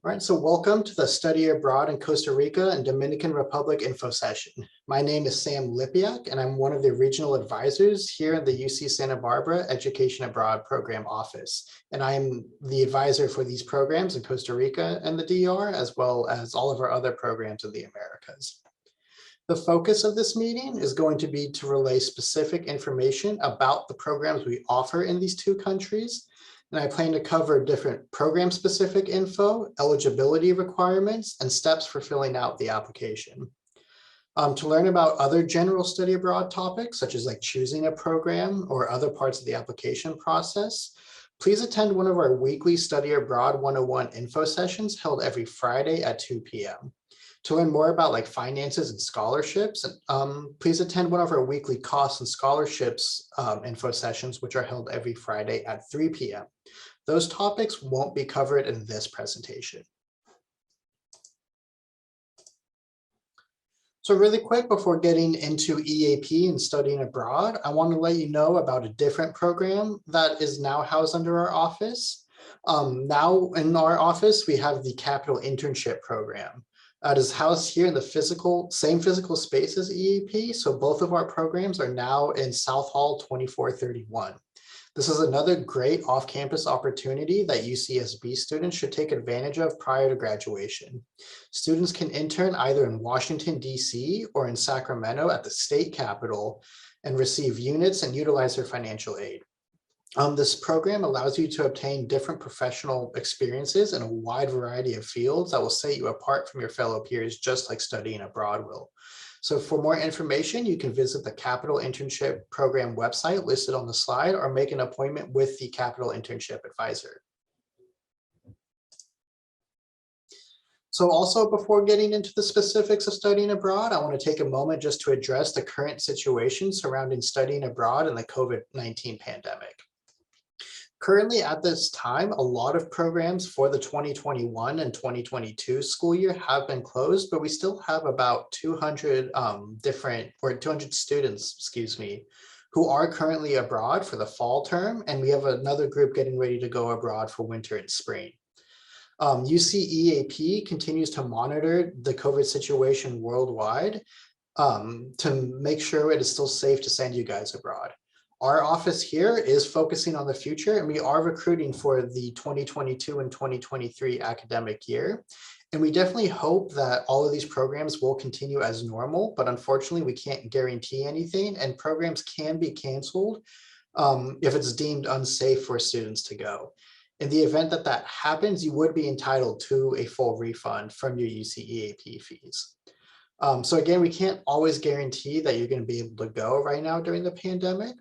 All right, so welcome to the Study Abroad in Costa Rica and Dominican Republic info session. My name is Sam Lipiak, and I'm one of the regional advisors here in the UC Santa Barbara Education Abroad Program Office. And I'm the advisor for these programs in Costa Rica and the DR, as well as all of our other programs in the Americas. The focus of this meeting is going to be to relay specific information about the programs we offer in these two countries. And I plan to cover different program-specific info, eligibility requirements, and steps for filling out the application. To learn about other general study abroad topics, such as like choosing a program or other parts of the application process, please attend one of our weekly Study Abroad 101 info sessions held every Friday at 2 p.m. To learn more about like finances and scholarships, please attend one of our weekly costs and scholarships info sessions, which are held every Friday at 3 p.m. Those topics won't be covered in this presentation. So really quick, before getting into EAP and studying abroad, I want to let you know about a different program that is now housed under our office. Now in our office, we have the Capital Internship Program. It is housed here in the same physical space as EAP. So both of our programs are now in South Hall 2431. This is another great off-campus opportunity that UCSB students should take advantage of prior to graduation. Students can intern either in Washington, D.C. or in Sacramento at the state capitol and receive units and utilize their financial aid. This program allows you to obtain different professional experiences in a wide variety of fields that will set you apart from your fellow peers, just like studying abroad will. So for more information, you can visit the Capital Internship Program website listed on the slide or make an appointment with the Capital Internship Advisor. So also before getting into the specifics of studying abroad, I want to take a moment just to address the current situation surrounding studying abroad in the COVID-19 pandemic. Currently at this time, a lot of programs for the 2021 and 2022 school year have been closed, but we still have about 200 200 students, who are currently abroad for the fall term. And we have another group getting ready to go abroad for winter and spring. UCEAP continues to monitor the COVID situation worldwide to make sure it is still safe to send you guys abroad. Our office here is focusing on the future, and we are recruiting for the 2022 and 2023 academic year. And we definitely hope that all of these programs will continue as normal, but unfortunately we can't guarantee anything, and programs can be canceled if it's deemed unsafe for students to go. In the event that that happens, you would be entitled to a full refund from your UCEAP fees. So again, we can't always guarantee that you're going to be able to go right now during the pandemic.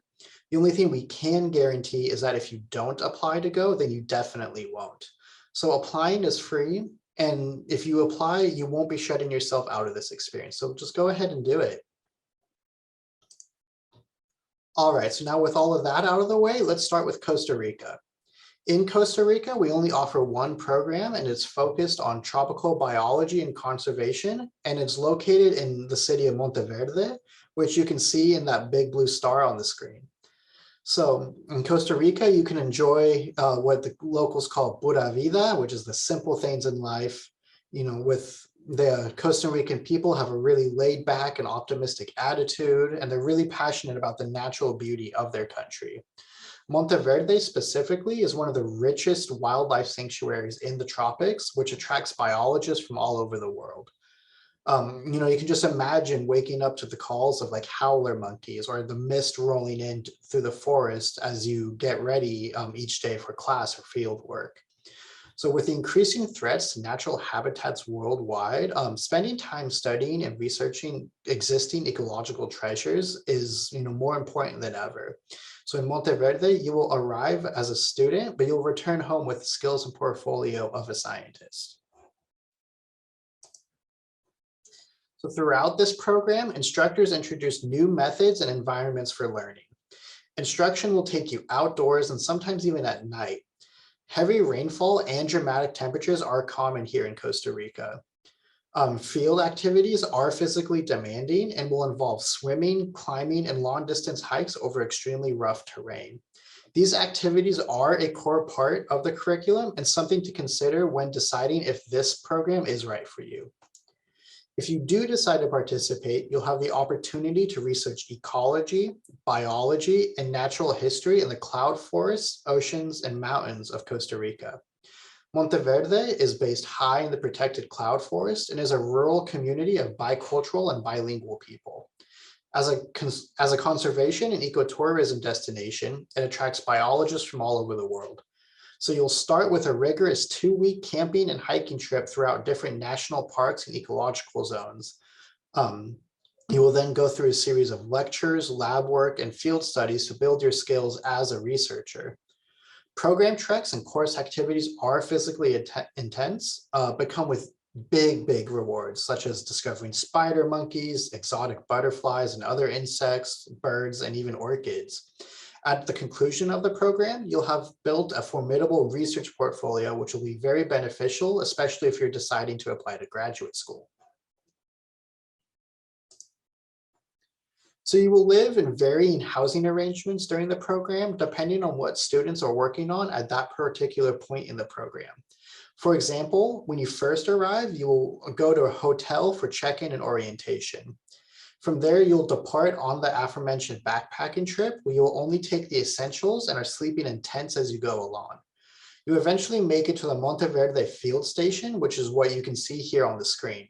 The only thing we can guarantee is that if you don't apply to go, then you definitely won't. So applying is free. And if you apply, you won't be shutting yourself out of this experience. So just go ahead and do it. All right, so now with all of that out of the way, let's start with Costa Rica. In Costa Rica, we only offer one program, and it's focused on tropical biology and conservation, and it's located in the city of Monteverde, which you can see in that big blue star on the screen. So in Costa Rica, you can enjoy what the locals call pura vida, which is the simple things in life. You know, with the Costa Rican people have a really laid back and optimistic attitude, and they're really passionate about the natural beauty of their country. Monteverde specifically is one of the richest wildlife sanctuaries in the tropics, which attracts biologists from all over the world. You know, you can just imagine waking up to the calls of like howler monkeys or the mist rolling in through the forest as you get ready each day for class or field work. So with the increasing threats to natural habitats worldwide, spending time studying and researching existing ecological treasures is, more important than ever. So in Monteverde, you will arrive as a student, but you'll return home with the skills and portfolio of a scientist. So throughout this program, instructors introduce new methods and environments for learning. Instruction will take you outdoors and sometimes even at night. Heavy rainfall and dramatic temperatures are common here in Costa Rica. Field activities are physically demanding and will involve swimming, climbing, and long distance hikes over extremely rough terrain. These activities are a core part of the curriculum and something to consider when deciding if this program is right for you. If you do decide to participate, you'll have the opportunity to research ecology, biology, and natural history in the cloud forests, oceans, and mountains of Costa Rica. Monteverde is based high in the protected cloud forest and is a rural community of bicultural and bilingual people. As a conservation and ecotourism destination, it attracts biologists from all over the world. So you'll start with a rigorous 2-week camping and hiking trip throughout different national parks and ecological zones. You will then go through a series of lectures, lab work, and field studies to build your skills as a researcher. Program treks and course activities are physically intense, but come with big rewards, such as discovering spider monkeys, exotic butterflies, and other insects, birds, and even orchids. At the conclusion of the program, you'll have built a formidable research portfolio, which will be very beneficial, especially if you're deciding to apply to graduate school. So you will live in varying housing arrangements during the program, depending on what students are working on at that particular point in the program. For example, when you first arrive, you will go to a hotel for check-in and orientation. From there, you'll depart on the aforementioned backpacking trip, where you will only take the essentials and are sleeping in tents as you go along. You eventually make it to the Monteverde field station, which is what you can see here on the screen.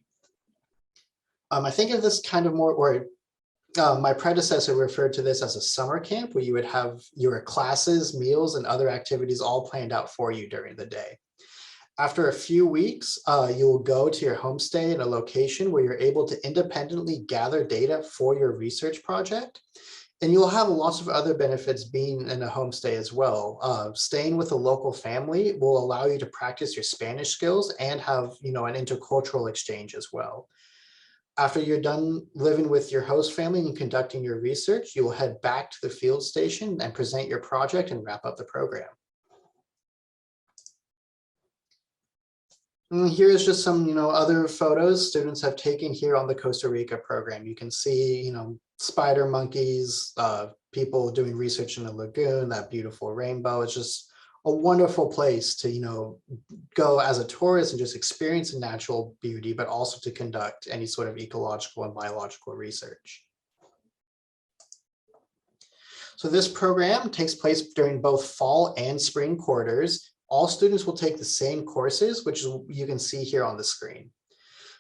I think of this kind of more, or my predecessor referred to this as a summer camp, where you would have your classes, meals, and other activities all planned out for you during the day. After a few weeks, you will go to your homestay in a location where you're able to independently gather data for your research project. And you'll have lots of other benefits being in a homestay as well. Staying with a local family will allow you to practice your Spanish skills and have, an intercultural exchange as well. After you're done living with your host family and conducting your research, you will head back to the field station and present your project and wrap up the program. And here's just some, other photos students have taken here on the Costa Rica program. You can see, spider monkeys, people doing research in the lagoon, that beautiful rainbow. It's just a wonderful place to, go as a tourist and just experience the natural beauty, but also to conduct any sort of ecological and biological research. So this program takes place during both fall and spring quarters. All students will take the same courses, which you can see here on the screen.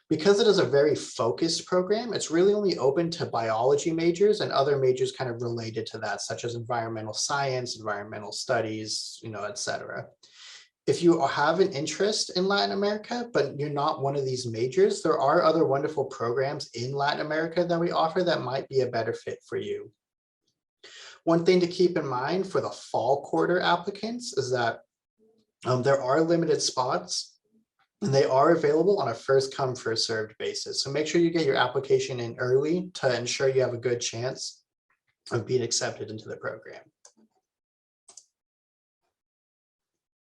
Because it is a very focused program, it's really only open to biology majors and other majors kind of related to that, such as environmental science, environmental studies, etc. If you have an interest in Latin America, but you're not one of these majors, there are other wonderful programs in Latin America that we offer that might be a better fit for you. One thing to keep in mind for the fall quarter applicants is that there are limited spots, and they are available on a first come, first served basis. So make sure you get your application in early to ensure you have a good chance of being accepted into the program.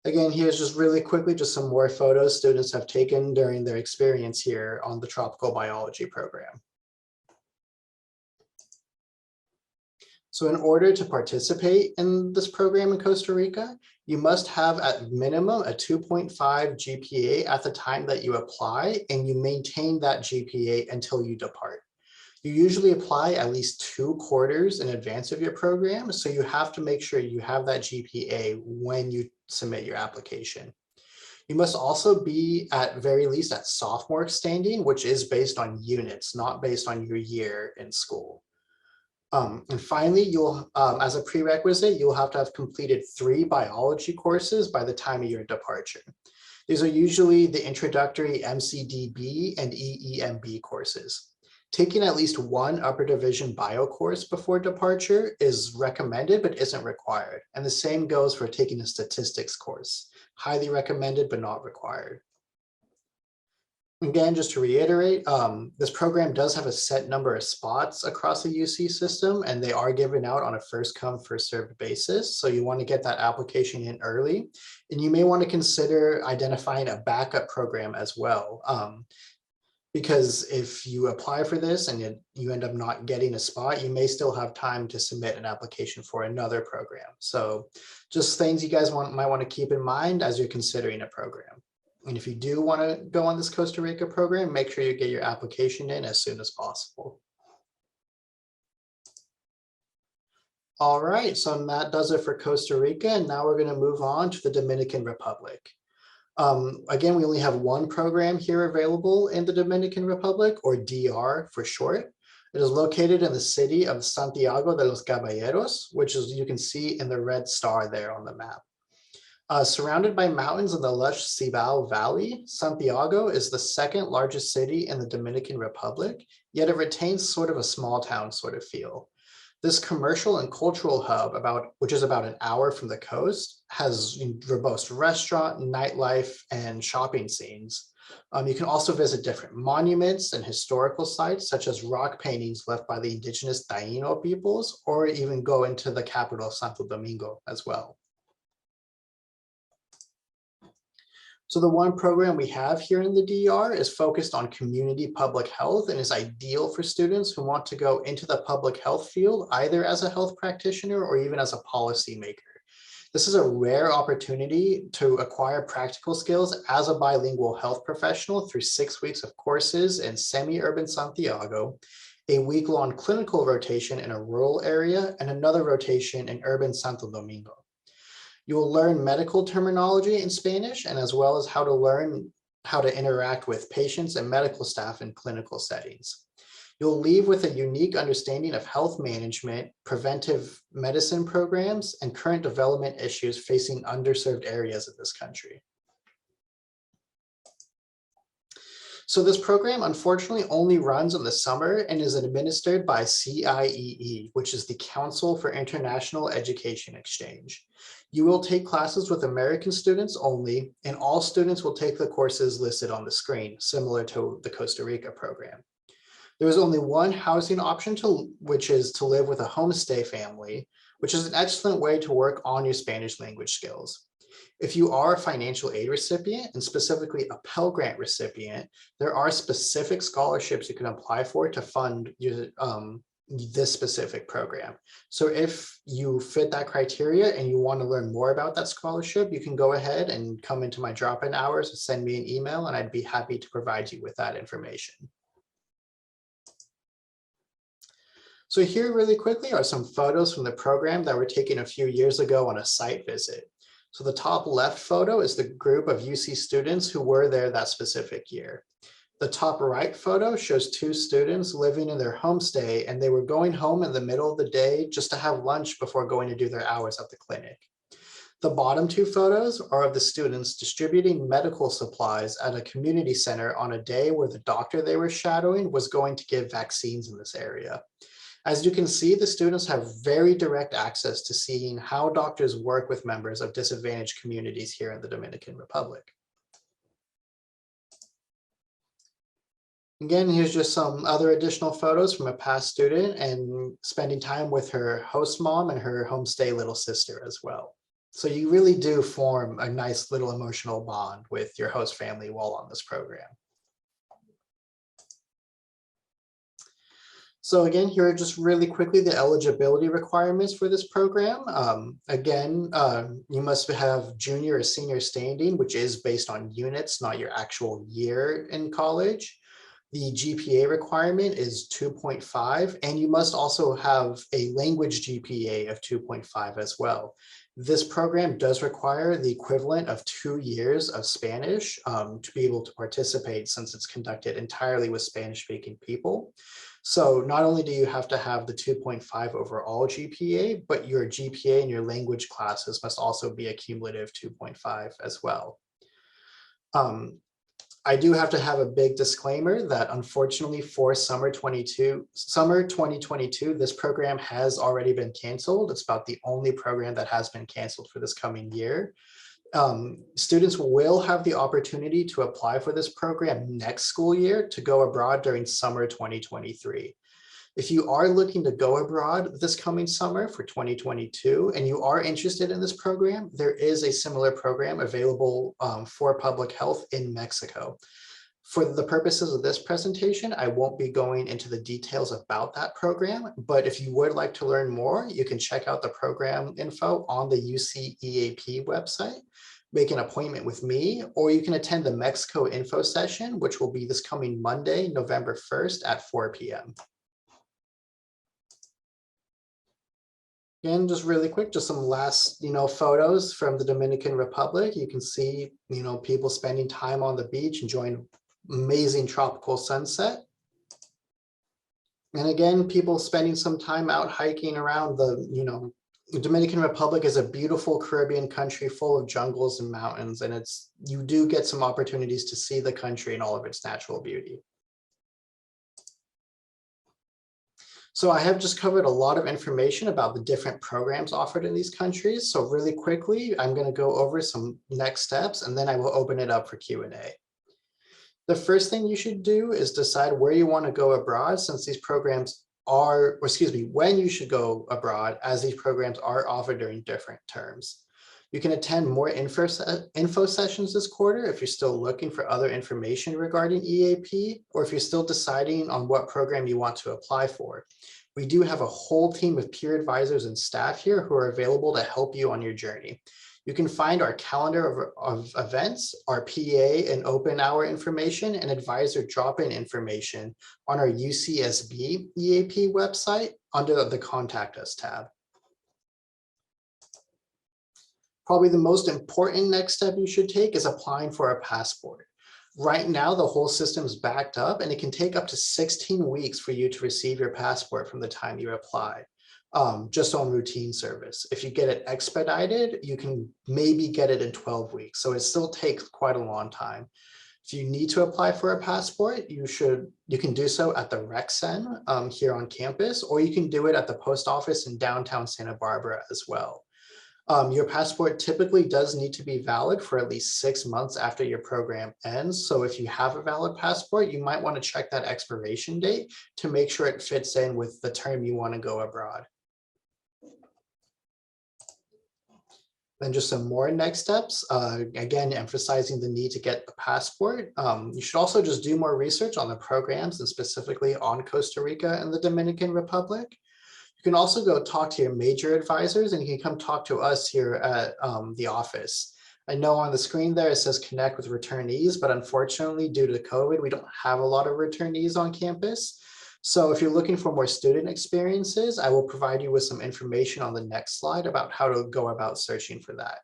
Again, here's just really quickly, just some more photos students have taken during their experience here on the tropical biology program. So in order to participate in this program in Costa Rica, you must have at minimum a 2.5 GPA at the time that you apply, and you maintain that GPA until you depart. You usually apply at least 2 quarters in advance of your program, so you have to make sure you have that GPA when you submit your application. You must also be at very least at sophomore standing, which is based on units, not based on your year in school. And finally, you'll, as a prerequisite, you'll have to have completed 3 biology courses by the time of your departure. These are usually the introductory MCDB and EEMB courses. Taking at least 1 upper division bio course before departure is recommended, but isn't required. And the same goes for taking a statistics course. Highly recommended, but not required. Again, just to reiterate, this program does have a set number of spots across the UC system, and they are given out on a first come, first served basis. So you want to get that application in early, and you may want to consider identifying a backup program as well. because if you apply for this and you end up not getting a spot, you may still have time to submit an application for another program. So just things you guys might want to keep in mind as you're considering a program. And if you do want to go on this Costa Rica program, make sure you get your application in as soon as possible. All right, so that does it for Costa Rica, and now we're going to move on to the Dominican Republic. Again, we only have one program here available in the Dominican Republic, or DR for short. It is located in the city of Santiago de los Caballeros, which is, you can see in the red star there on the map. Surrounded by mountains in the lush Cibao Valley, Santiago is the second largest city in the Dominican Republic, yet it retains sort of a small town sort of feel. This commercial and cultural hub, which is about an hour from the coast, has robust restaurant, nightlife, and shopping scenes. You can also visit different monuments and historical sites, such as rock paintings left by the indigenous Taino peoples, or even go into the capital of Santo Domingo as well. So the one program we have here in the DR is focused on community public health and is ideal for students who want to go into the public health field, either as a health practitioner or even as a policymaker. This is a rare opportunity to acquire practical skills as a bilingual health professional through 6 weeks of courses in semi-urban Santiago, a week-long clinical rotation in a rural area, and another rotation in urban Santo Domingo. You will learn medical terminology in Spanish, and as well as how to learn how to interact with patients and medical staff in clinical settings. You'll leave with a unique understanding of health management, preventive medicine programs, and current development issues facing underserved areas of this country. So this program unfortunately only runs in the summer and is administered by CIEE, which is the Council for International Education Exchange. You will take classes with American students only, and all students will take the courses listed on the screen, similar to the Costa Rica program. There is only one housing option, which is to live with a homestay family, which is an excellent way to work on your Spanish language skills. If you are a financial aid recipient, and specifically a Pell Grant recipient, there are specific scholarships you can apply for to fund your, this specific program. So if you fit that criteria and you want to learn more about that scholarship, you can go ahead and come into my drop-in hours and send me an email, and I'd be happy to provide you with that information. So here really quickly are some photos from the program that were taken a few years ago on a site visit. So the top left photo is the group of UC students who were there that specific year. The top right photo shows 2 students living in their homestay, and they were going home in the middle of the day just to have lunch before going to do their hours at the clinic. The bottom 2 photos are of the students distributing medical supplies at a community center on a day where the doctor they were shadowing was going to give vaccines in this area. As you can see, the students have very direct access to seeing how doctors work with members of disadvantaged communities here in the Dominican Republic. Again, here's just some other additional photos from a past student and spending time with her host mom and her homestay little sister as well. So you really do form a nice little emotional bond with your host family while on this program. So again, here are just really quickly the eligibility requirements for this program. You must have junior or senior standing, which is based on units, not your actual year in college. The GPA requirement is 2.5, and you must also have a language GPA of 2.5 as well. This program does require the equivalent of 2 years of Spanish to be able to participate, since it's conducted entirely with Spanish-speaking people. So not only do you have to have the 2.5 overall GPA, but your GPA in your language classes must also be a cumulative 2.5 as well. I do have to have a big disclaimer that unfortunately for summer 2022, this program has already been canceled. It's about the only program that has been canceled for this coming year. Students will have the opportunity to apply for this program next school year to go abroad during summer 2023. If you are looking to go abroad this coming summer for 2022 and you are interested in this program, there is a similar program available for public health in Mexico. For the purposes of this presentation, I won't be going into the details about that program, but if you would like to learn more, you can check out the program info on the UCEAP website, make an appointment with me, or you can attend the Mexico info session, which will be this coming Monday, November 1st at 4 p.m. And just really quick, just some last, photos from the Dominican Republic. You can see, people spending time on the beach, enjoying amazing tropical sunset. And again, people spending some time out hiking around the Dominican Republic is a beautiful Caribbean country full of jungles and mountains. And you do get some opportunities to see the country in all of its natural beauty. So I have just covered a lot of information about the different programs offered in these countries. So really quickly, I'm going to go over some next steps, and then I will open it up for Q&A. The first thing you should do is decide where you want to go abroad, since these programs when you should go abroad, as these programs are offered during different terms. You can attend more info sessions this quarter if you're still looking for other information regarding EAP, or if you're still deciding on what program you want to apply for. We do have a whole team of peer advisors and staff here who are available to help you on your journey. You can find our calendar of events, our PA and open hour information, and advisor drop-in information on our UCSB EAP website under the Contact Us tab. Probably the most important next step you should take is applying for a passport. Right now, the whole system's backed up, and it can take up to 16 weeks for you to receive your passport from the time you apply, just on routine service. If you get it expedited, you can maybe get it in 12 weeks. So it still takes quite a long time. If you need to apply for a passport, you can do so at the RecCen here on campus, or you can do it at the post office in downtown Santa Barbara as well. Your passport typically does need to be valid for at least 6 months after your program ends. So if you have a valid passport, you might want to check that expiration date to make sure it fits in with the term you want to go abroad. Then just some more next steps, again, emphasizing the need to get the passport. You should also just do more research on the programs and specifically on Costa Rica and the Dominican Republic. You can also go talk to your major advisors, and you can come talk to us here at the office. I know on the screen there it says connect with returnees, but unfortunately due to COVID, we don't have a lot of returnees on campus. So if you're looking for more student experiences, I will provide you with some information on the next slide about how to go about searching for that.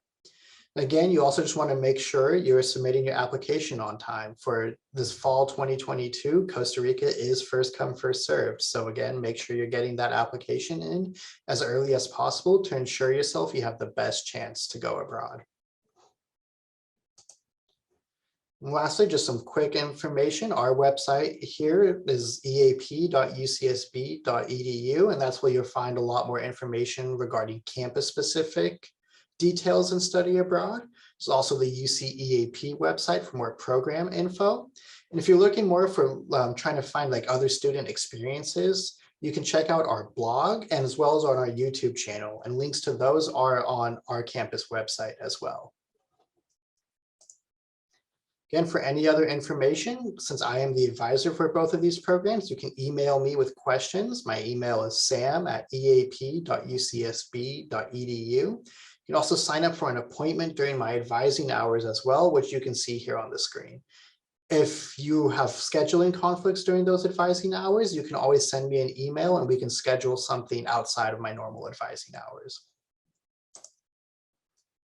Again, you also just want to make sure you're submitting your application on time. For this fall 2022, Costa Rica is first come, first served. So again, make sure you're getting that application in as early as possible to ensure yourself you have the best chance to go abroad. And lastly, just some quick information. Our website here is eap.ucsb.edu, and that's where you'll find a lot more information regarding campus-specific details and study abroad. There's also the UCEAP website for more program info. And if you're looking more for trying to find like other student experiences, you can check out our blog and as well as on our YouTube channel. And links to those are on our campus website as well. Again, for any other information, since I am the advisor for both of these programs, you can email me with questions. My email is sam@eap.ucsb.edu. You can also sign up for an appointment during my advising hours as well, which you can see here on the screen. If you have scheduling conflicts during those advising hours, you can always send me an email and we can schedule something outside of my normal advising hours.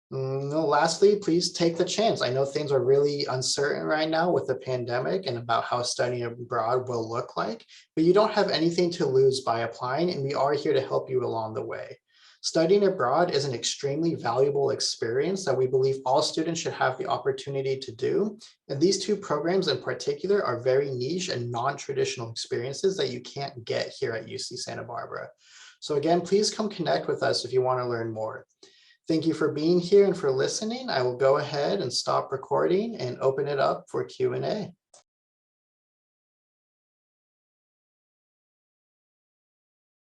Lastly, please take the chance. I know things are really uncertain right now with the pandemic and about how studying abroad will look like, but you don't have anything to lose by applying, and we are here to help you along the way. Studying abroad is an extremely valuable experience that we believe all students should have the opportunity to do. And these two programs in particular are very niche and non-traditional experiences that you can't get here at UC Santa Barbara. So again, please come connect with us if you want to learn more. Thank you for being here and for listening. I will go ahead and stop recording and open it up for Q&A.